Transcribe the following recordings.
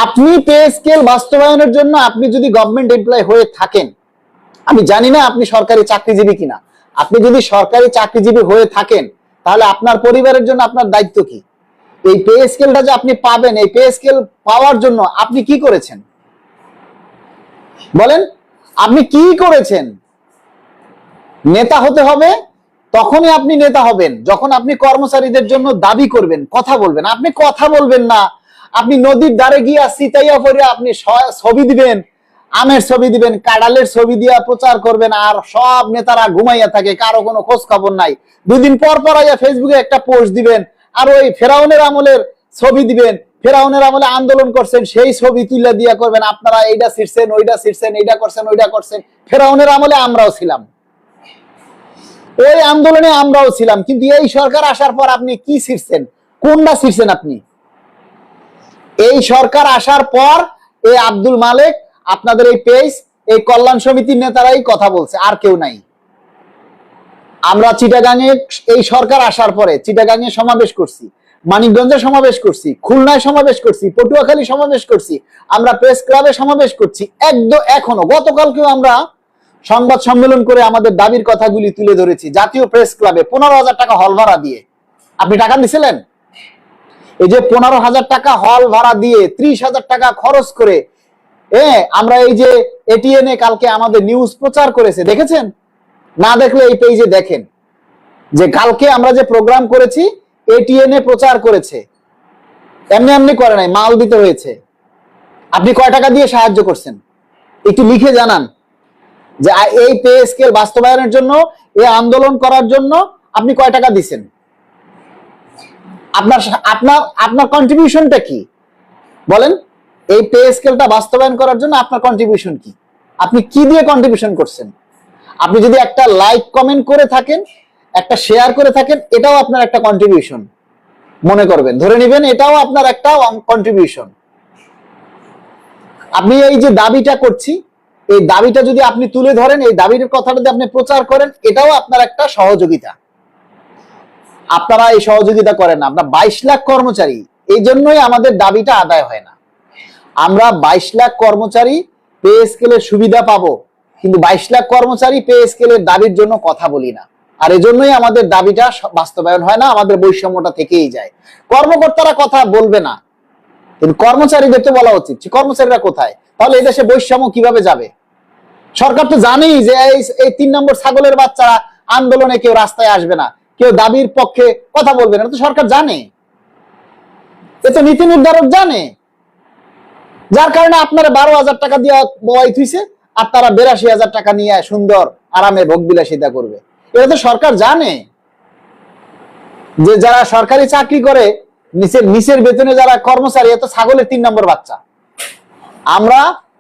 আপনি pay scale বাস্তবায়নের জন্য আপনি যদি গভর্নমেন্ট এমপ্লয় হয়ে থাকেন, আমি জানি না আপনি সরকারি চাকরিজীবী কিনা, আপনি যদি সরকারি চাকরিজীবী হয়ে থাকেন তাহলে আপনার পরিবারের জন্য আপনার দায়িত্ব কি? এই পে স্কেলটা যে আপনি পাবেন, এই পে স্কেল পাওয়ার জন্য আপনি কি করেছেন বলেন? আপনি কি করেছেন? নেতা হতে হবে তখনই আপনি নেতা হবেন যখন আপনি কর্মচারীদের জন্য দাবি করবেন, কথা বলবেন। আপনি কথা বলবেন না, আপনি নদীর ধারে গিয়া সিতাইয়া পড়ে আপনি ছবি দিবেন, আমের ছবি দিবেন, কাঁড়ালের ছবি দিয়া প্রচার করবেন, আর সব নেতারা ঘুমাইয়া থাকে, কারো কোনো খোঁজ খবর নাই। দুদিন পর পর আইয়া ফেসবুকে একটা পোস্ট দিবেন, আর ওই ফেরাউনের আমলের ছবি দিবেন, ফেরাউনের আমলে আন্দোলন করছেন সেই ছবি তুলে দিয়া করবেন আপনারা এইটা ছিড়ছেন, ওইটা ছিড়ছেন, এইটা করছেন, ওইটা করছেন। ফেরাউনের আমলে আমরাও ছিলাম, ওই আন্দোলনে আমরাও ছিলাম, কিন্তু এই সরকার আসার পর আপনি কি ছিড়ছেন? কোনটা ছিড়ছেন আপনি? এই সরকার আসার পর এই আব্দুল মালেক, আপনাদের এই পেজ, এই কল্যাণ সমিতির নেতারাই কথা বলছে, আর কেউ নাই। আমরা চিটাগাঙে এই সরকার আসার পরে চিটাগাঙে সমাবেশ করছি, মানিকগঞ্জে সমাবেশ করছি, খুলনায় সমাবেশ করছি, পটুয়াখালী সমাবেশ করছি, আমরা প্রেস ক্লাবে সমাবেশ করছি, একদম এখনো গতকালকেও আমরা সংবাদ সম্মেলন করে আমাদের দাবির কথাগুলি তুলে ধরেছি। জাতীয় প্রেস ক্লাবে 15,000 টাকা হল ভাড়া দিয়ে, আপনি টাকা দিছিলেন? এই যে 15,000 টাকা হল ভাড়া দিয়ে 30,000 টাকা খরচ করে আমরা এই যে এটিএনএ কালকে আমাদের নিউজ প্রচার করেছে, দেখেছেন? না দেখলে এই পেজে দেখেন যে কালকে আমরা যে প্রোগ্রাম করেছি এটিএনএ প্রচার করেছে, এমনি এমনি করে নাই, মাল দিতে হয়েছে। আপনি কয় টাকা দিয়ে সাহায্য করছেন একটু লিখে জানান যে এই পে স্কেল বাস্তবায়নের জন্য, এই আন্দোলন করার জন্য আপনি কয় টাকা দিচ্ছেন? আপনার আপনার আপনার কন্ট্রিবিউশনটা কি বলেন? এই পে স্কেলটা বাস্তবায়ন করার জন্য আপনার কন্ট্রিবিউশন কি? আপনি কি দিয়ে কন্ট্রিবিউশন করছেন? আপনি যদি একটা লাইক কমেন্ট করে থাকেন, একটা শেয়ার করে থাকেন, এটাও আপনার একটা কন্ট্রিবিউশন মনে করবেন, ধরে নেবেন এটাও আপনার একটা কন্ট্রিবিউশন। আপনি এই যে দাবিটা করছি, এই দাবিটা যদি আপনি তুলে ধরেন, এই দাবির কথাটা যদি আপনি প্রচার করেন, এটাও আপনার একটা সহযোগিতা। আপনারা এই সহযোগিতা করেন না। আমরা 22 লাখ কর্মচারী, এই জন্যই আমাদের দাবিটা আদায় হয় না। আমরা 22 লাখ কর্মচারী পে স্কেলের সুবিধা পাবো, কিন্তু 22 লাখ কর্মচারী পে স্কেলের দাবির জন্য কথা বলি না, আর এজন্যই আমাদের দাবিটা বাস্তবায়ন হয় না, আমাদের বৈষম্যটা থেকেই যায়। কর্মকর্তারা কথা বলবে না, কিন্তু কর্মচারীদের তো বলা উচিত। কর্মচারীরা কোথায়? তাহলে এই দেশে বৈষম্য কিভাবে যাবে? সরকার তো জানেই যে এই 3 নম্বর ছাগলের বাচ্চারা আন্দোলনে কেউ রাস্তায় আসবে না, কেউ দাবির পক্ষে কথা বলবে না, তো সরকার জানে, এ তো নীতি নির্ধারক জানে। যার কারণে আপনারা 12,000 টাকা দিয়ে বয় থুইছে, আর তারা 82,000 টাকা নিয়ে সুন্দর আরামে ভোগ বিলাসিতা করবে। এটা তো সরকার জানে যে যারা সরকারি চাকরি করে, নিচের বেতনে যারা কর্মচারী, এত ছাগলের 3 নম্বর বাচ্চা। আমরা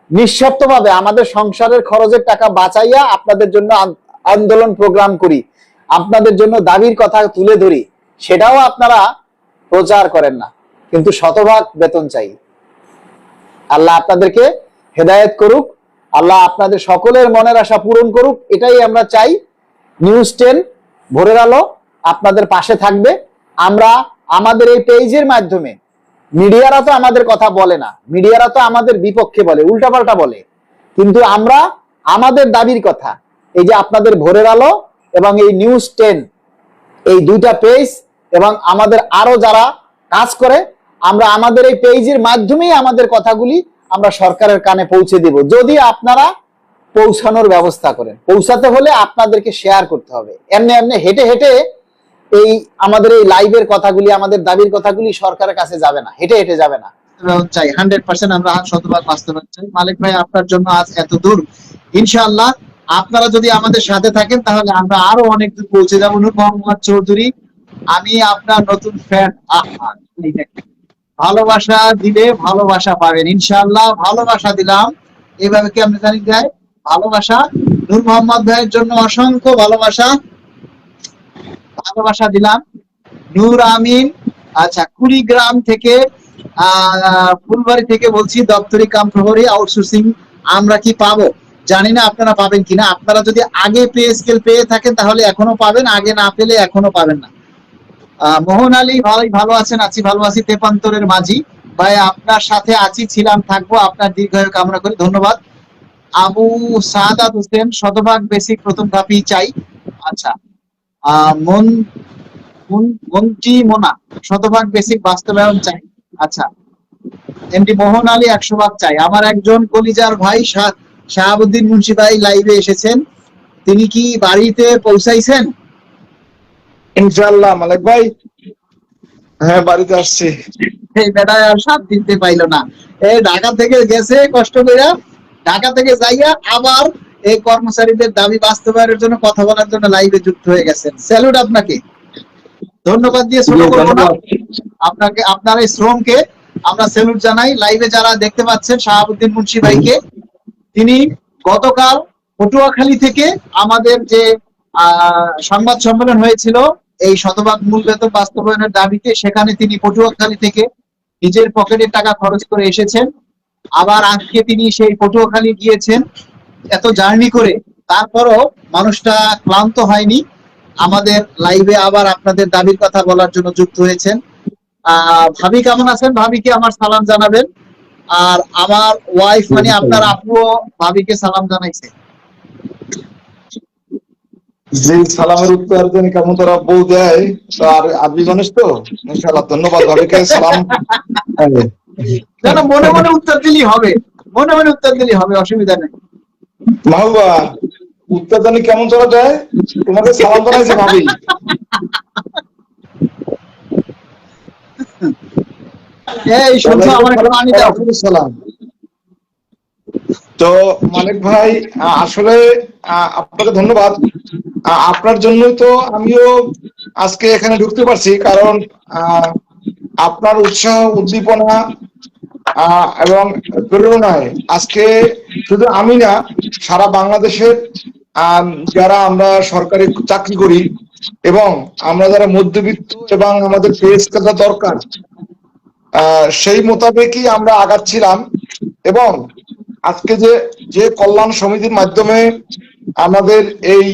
নিঃস্বার্থভাবে আমাদের সংসারের খরচের টাকা বাঁচাইয়া আপনাদের জন্য আন্দোলন প্রোগ্রাম করি, আপনাদের জন্য দাবির কথা তুলে ধরি, সেটাও আপনারা প্রচার করেন না, কিন্তু শতভাগ বেতন চাই। আল্লাহ আপনাদেরকে হেদায়েত করুক, আল্লাহ আপনাদের সকলের মনের আশা পূরণ করুক, এটাই আমরা চাই। নিউজ 10 ভোরের আলো আপনাদের পাশে থাকবে। আমরা আমাদের এই পেজের মাধ্যমে, মিডিয়ারা তো আমাদের কথা বলে না, মিডিয়ারা তো আমাদের বিপক্ষে বলে, উল্টাপাল্টা বলে, কিন্তু আমরা আমাদের দাবির কথা, এই যে আপনাদের ভোরের আলো এবং এই নিউজ 10, এই দুইটা পেজ এবং আমাদের আরো যারা কাজ করে, আমরা আমাদের এই পেজের মাধ্যমেই আমাদের কথাগুলি আমরা সরকারের কানে পৌঁছে দেব, যদি আপনারা পৌঁছানোর ব্যবস্থা করেন। পৌঁছাতে হলে আপনাদেরকে শেয়ার করতে হবে। এমনি এমনি হেঁটে হেঁটে এই আমাদের এই লাইভের কথাগুলি, আমাদের দাবির কথাগুলি সরকারের কাছে যাবে না, হেঁটে হেঁটে যাবে না। চাই 100% আমরা শতভাগ বাস্তবায়ন চাই। মালিক ভাই, আপনার জন্য আজ এত দূর, ইনশাআল্লাহ আপনারা যদি আমাদের সাথে থাকেন তাহলে আমরা আরো অনেক দূর পৌঁছে যাবো। নূর মোহাম্মদ চৌধুরী, আমি আপনার নতুন ফ্যান। ভালোবাসা দিলে ভালোবাসা পাবেন, ইনশাআল্লাহ ভালোবাসা দিলাম। এইভাবে কি আপনি জানি যায় ভালোবাসা। নূর মোহাম্মদ ভাইয়ের জন্য অসংখ্য ভালোবাসা, ভালোবাসা দিলাম। নূর আমিন, আচ্ছা, কুড়িগ্রাম থেকে, ফুলবাড়ি থেকে বলছি, দপ্তরি কাম প্রহরী আউটসোর্সিং আমরা কি পাবো জানি না, আপনারা পাবেন কিনা। আপনারা যদি আগে পে স্কেল পেয়ে থাকেন তাহলে এখনো পাবেন, আগে না পেলে এখনো পাবেন না। মোহন আলী ভাই, ভালো আছেন? আছি, ভালো আছি। তেপান্তরের মাঝি, ভাই আপনার সাথে আছি, ছিলাম, থাকবো। আপনার দীর্ঘায়ু কামনা করি, ধন্যবাদ। আবু সাদাত হোসেন, শতভাগ বেসিক প্রথম ধাপই চাই। আচ্ছা। মন মন্টি মোনা, শতভাগ বেসিক বাস্তবায়ন চাই। আচ্ছা। এমডি মোহন আলী, 100 ভাগ চাই। আমার একজন কলিজার ভাই শাহাবুদ্দিন মুন্সি ভাই লাইভে এসেছেন, তিনি কি বাড়িতে পৌঁছাইছেন? ইনশাআল্লাহ মালিক ভাই, হ্যাঁ বাড়িতে আসছি। এই বেটায় আর সাথ দিতে পাইলো না। এই ঢাকা থেকে গেছে কষ্ট কইরা, ঢাকা থেকে যাইয়া আবার এই কর্মচারীদের দাবি বাস্তবায়নের জন্য কথা বলার জন্য লাইভে যুক্ত হয়ে গেছেন। স্যালুট আপনাকে, ধন্যবাদ দিয়ে ছোট করবো না আপনাকে। আপনার এই শ্রমকে আমরা স্যালুট জানাই। লাইভে যারা দেখতে পাচ্ছেন শাহাবুদ্দিন মুন্সি ভাইকে, তিনি গতকাল পটুয়াখালী থেকে আমাদের যে সংবাদ সম্মেলন হয়েছিল এই শতভাগ মূল বেতন বাস্তবায়নের দাবিতে, সেখানে তিনি পটুয়াখালী থেকে নিজের পকেটের টাকা খরচ করে এসেছেন। আবার আজকে তিনি সেই পটুয়াখালী গিয়েছেন এত জার্নি করে, তারপরও মানুষটা ক্লান্ত হয়নি, আমাদের লাইভে আবার আপনাদের দাবির কথা বলার জন্য যুক্ত হয়েছেন। ভাবি কেমন আছেন? ভাবিকে আমার সালাম জানাবেন। আর আমার ওয়াইফ মানে আপনার আপুও ভাবিকে সালাম জানাইছে। যে সালামের উত্তর যেন কেমন তারা বউ দেয়, আর আরবি মানুষ তো, ইনশাআল্লাহ ধন্যবাদ ভাবিকে সালাম। যেন মনে মনে উত্তর দিলেই হবে, মনে মনে উত্তর দিলেই হবে, অসুবিধা নেই। মাহবুবা, উত্তর জানি কেমন চলা যায়, তোমাকে সালাম জানাইছে ভাবি। এই শুনছো, আমার একটু পানি দাও। সালাম। তো মালিক ভাই, আসলে আপনাকে ধন্যবাদ। আপনার জন্যই তো আমিও আজকে এখানে ঢুকতে পারছি, কারণ আপনার উৎসাহ, উদ্দীপনা এবং প্রেরণায় আজকে শুধু আমি না, সারা বাংলাদেশের যারা আমরা সরকারি চাকরি করি এবং আমরা যারা মধ্যবিত্ত এবং আমাদের পেজ কাটা দরকার, সেই মোতাবেকই আমরা আগাচ্ছিলাম। এবং আজকে যে কল্যাণ সমিতির মাধ্যমে আমাদের এই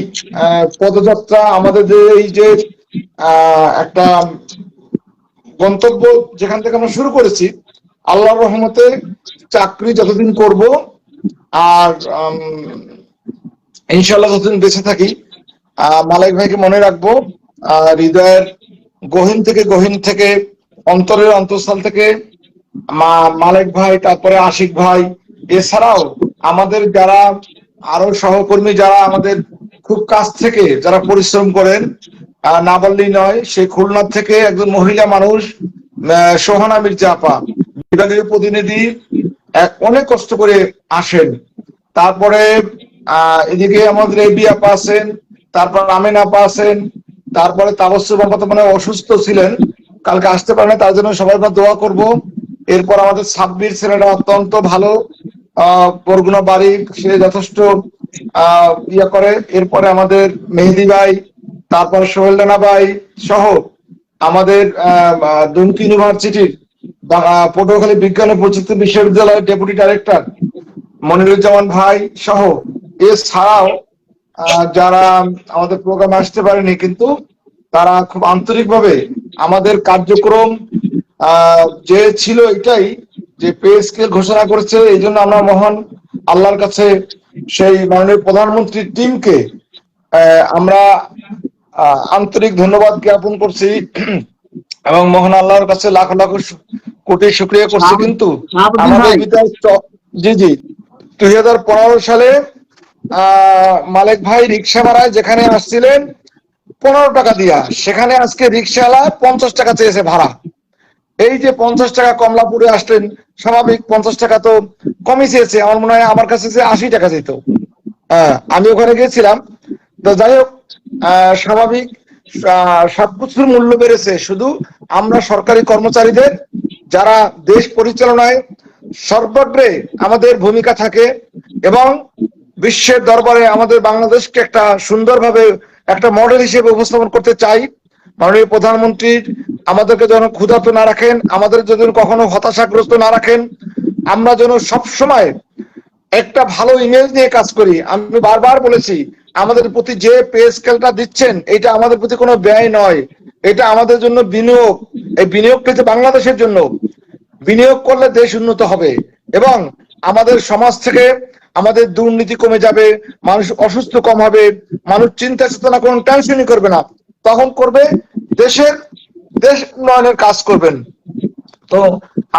পদযাত্রা, আমাদের যে এই যে একটা গন্তব্য যেখান থেকে আমরা শুরু করেছি, আল্লাহর রহমতে চাকরি যতদিন করব আর ইনশাআল্লাহ যতদিন বেঁচে থাকি, মালিক ভাইকে মনে রাখবো। হৃদয়ের গহীন থেকে অন্তরের অন্তঃস্থল থেকে মালিক ভাই, তারপরে আশিক ভাই, এছাড়াও আমাদের যারা আরো সহকর্মী যারা আমাদের খুব কাছ থেকে যারা পরিশ্রম করেন, না বললেই নয়, সেই খুলনা থেকে একজন মহিলা মানুষ সোহানা মির্জা আপা, বিভাগীয় প্রতিনিধি, অনেক কষ্ট করে আসেন। তারপরে এদিকে আমাদের এবি আপা আছেন, তারপর আমিন আপা আছেন, তারপরে তাবস্সুম আপা তো মানে অসুস্থ ছিলেন, কালকে আসতে পারেন, তার জন্য সবাই দোয়া করব। এরপর আমাদের সাব্বির ছেলেটা অত্যন্ত ভালো, বরগুনা বাড়ি, সে যথেষ্ট ইয়ে করে। এরপরে আমাদের মেহেদি ভাই, তারপরে সোহেল রানা ভাই সহ আমাদের দুমকি ইউনিভার্সিটির পটুয়াখালী বিজ্ঞান ও প্রযুক্তি বিশ্ববিদ্যালয়ের ডেপুটি ডাইরেক্টর মনিরুজ্জামান ভাই সহ, এছাড়াও যারা আমাদের প্রোগ্রামে আসতে পারেনি, কিন্তু তারা খুব আন্তরিকভাবে আমাদের কার্যক্রম যে ছিল এটাই, যে পে স্কেল ঘোষণা করেছে, এই জন্য আমরা মহান আল্লাহর কাছে সেই মাননীয় প্রধানমন্ত্রীর টিমকে আমরা আন্তরিক ধন্যবাদ জ্ঞাপন করছি এবং মহান আল্লাহর কাছে লাখ লাখ কোটি শুকরিয়া করছি। কিন্তু আমাদের জি 2015 সালে মালিক ভাই রিক্সা ভাড়ায় যেখানে আসছিলেন 15 টাকা দিয়া, সেখানে আজকে রিক্সাওয়ালা 50 টাকা চেয়েছে ভাড়া। এই যে 50 টাকা কমলাপুরে আসলেন, স্বাভাবিক 50 টাকা তো কমই চেয়েছে, আমার মনে হয় আমার কাছে যে 80 টাকা যেত। আমি ওখানে গিয়েছিলাম। তো যাই হোক, স্বাভাবিক সবকিছুর মূল্য বেড়েছে। শুধু আমরা সরকারি কর্মচারীদের যারা দেশ পরিচালনায় সর্বাগ্রে আমাদের ভূমিকা থাকে এবং বিশ্বের দরবারে আমাদের বাংলাদেশকে একটা সুন্দরভাবে একটা মডেল হিসেবে উপস্থাপন করতে চাই। মাননীয় প্রধানমন্ত্রী আমাদেরকে যেন ক্ষুধার্ত না রাখেন, আমাদের যদি কখনো হতাশাগ্রস্ত না রাখেন, আমরা যেন সবসময় একটা ভালো ইমেজ নিয়ে কাজ করি। আমি বারবার বলেছি, আমাদের প্রতি যে পে স্কেলটা দিচ্ছেন, এটা আমাদের প্রতি কোনো ব্যয় নয়, এটা আমাদের জন্য বিনিয়োগ। এই বিনিয়োগটা যে বাংলাদেশের জন্য, বিনিয়োগ করলে দেশ উন্নত হবে এবং আমাদের সমাজ থেকে আমাদের দুর্নীতি কমে যাবে, মানুষ অসুস্থ কম হবে, মানুষ চিন্তা চেতনা কোনো টেনশনই করবে না, তখন করবে দেশ উন্নয়নের কাজ করবেন। তো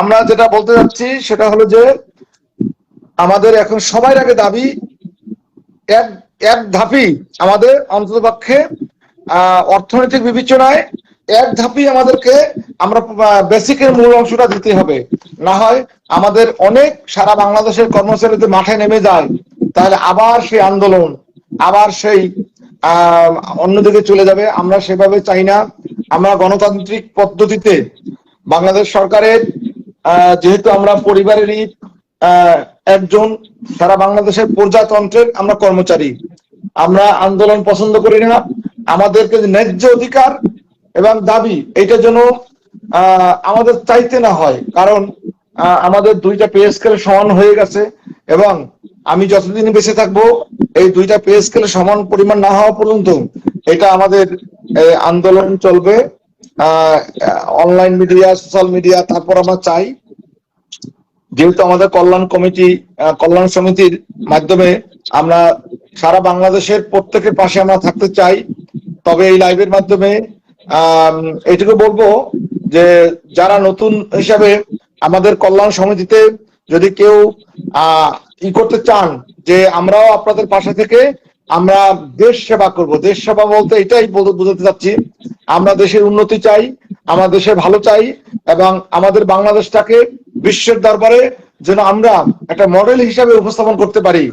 আমরা যেটা বলতে যাচ্ছি সেটা হলো যে আমাদের এখন সবার আগে দাবি এক ধাপই আমাদের অন্ততপক্ষে অর্থনৈতিক বিবেচনায় এক ধাপই আমাদেরকে আমরা বেসিকের মূল অংশটা দিতে হবে। না হয় আমাদের অনেক সারা বাংলাদেশের কর্মচারীদের মাঠে নেমে যায়, তাহলে আবার সেই আন্দোলন আবার সেই অন্যদিকে চলে যাবে। আমরা সেভাবে চাই না। আমরা গণতান্ত্রিক পদ্ধতিতে বাংলাদেশ সরকারের যেহেতু আমরা পরিবারেরই একজন, সারা বাংলাদেশের প্রজাতন্ত্রের আমরা কর্মচারী, আমরা আন্দোলন পছন্দ করি না। আমাদেরকে ন্যায্য অধিকার এবং দাবি এটা যেন আমাদের চাইতে না হয়, কারণ আমাদের দুইটা পে স্কেল সমান হয়ে গেছে এবং আমি যতদিন বেঁচে থাকবো এই দুইটা পে স্কেল সমান পরিমাণ না হওয়া পর্যন্ত এটা আমাদের আন্দোলন চলবে। অনলাইন মিডিয়া, সোশ্যাল মিডিয়া, তারপর আমরা চাই যেহেতু আমাদের কল্যাণ সমিতির মাধ্যমে আমরা সারা বাংলাদেশের প্রত্যেকের পাশে আমরা থাকতে চাই। তবে এই লাইভের মাধ্যমে এটুকু বলবো যে যারা নতুন হিসাবে আমাদের কল্যাণ সমিতিতে যদি কেউ করতে চান যে আমরাও আপনাদের পাশে থেকে আমরা দেশ সেবা করব, দেশ সেবা বলতে এটাই বোঝাতে চাচ্ছি, আমরা দেশের উন্নতি চাই, আমরা দেশের ভালো চাই এবং আমাদের বাংলাদেশটাকে বিশ্বের দরবারে যেন আমরা একটা মডেল হিসাবে উপস্থাপন করতে পারি।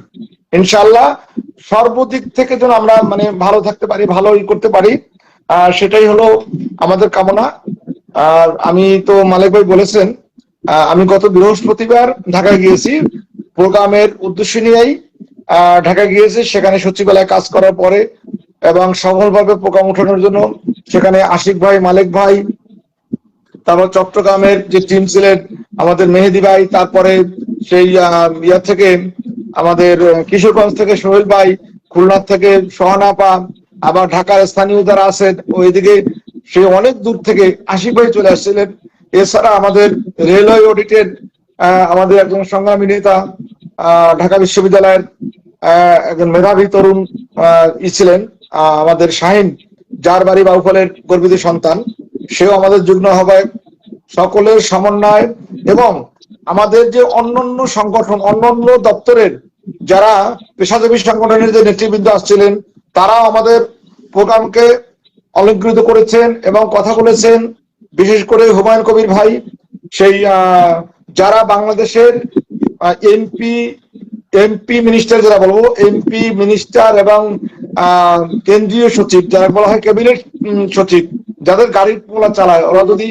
ইনশাআল্লাহ সর্বদিক থেকে যেন আমরা মানে ভালো থাকতে পারি, ভালোই করতে পারি, সেটাই হলো আমাদের কামনা। আর আমি তো মালিক ভাই বলেছেন, আমি গত বৃহস্পতিবার ঢাকায় গিয়েছি প্রোগ্রামের উদ্দেশ্য নিয়েই ঢাকা গিয়েছি। সেখানে সচিবালয়ে কাজ করার পরে এবং সফলভাবে প্রোগ্রাম উঠানোর জন্য সেখানে আশিক ভাই, মালিক ভাই, তারপর চট্টগ্রামের যে টিম ছিলেন আমাদের মেহেদি ভাই, তারপরে সেই ইয়া থেকে আমাদের কিশোরগঞ্জ থেকে সোহেল ভাই, খুলনা থেকে সোহানা আপা, আবার ঢাকার স্থানীয় যারা আছেন ওইদিকে সে অনেক দূর থেকে আশিক ভাই চলে আসছিলেন। এছাড়া আমাদের রেলওয়ে অডিটের আমাদের একজন সংগ্রামী নেতা, ঢাকা বিশ্ববিদ্যালয়ের একজন মেধাবী তরুণ ছিলেন আমাদের শাহিন, যার বাড়ি বাউফলের গর্বিত সন্তান, সেও আমাদের যুগ্ম আহ্বায়ক। সকলের সমন্বয় এবং আমাদের যে অন্যান্য সংগঠন, অন্যান্য দপ্তরের যারা পেশাজীবী সংগঠনের যে নেতৃবৃন্দ আসছিলেন তারাও আমাদের প্রোগ্রামকে অলংকৃত করেছেন এবং কথা বলেছেন। বিশেষ করে হুমায়ুন কবির ভাই, সেই যারা বাংলাদেশের এমপি মিনিস্টার, যারা বলবো এমপি মিনিস্টার এবং কেন্দ্রীয় সচিব, যারা বলা হয় ক্যাবিনেট সচিব, যাদের গাড়ি পোলা চালায়, ওরা যদি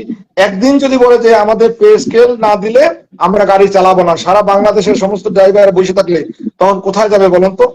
একদিন যদি বলে যে আমাদের পে স্কেল না দিলে আমরা গাড়ি চালাবো না, সারা বাংলাদেশের সমস্ত ড্রাইভার বসে থাকলে তখন কোথায় যাবে বলেন তো?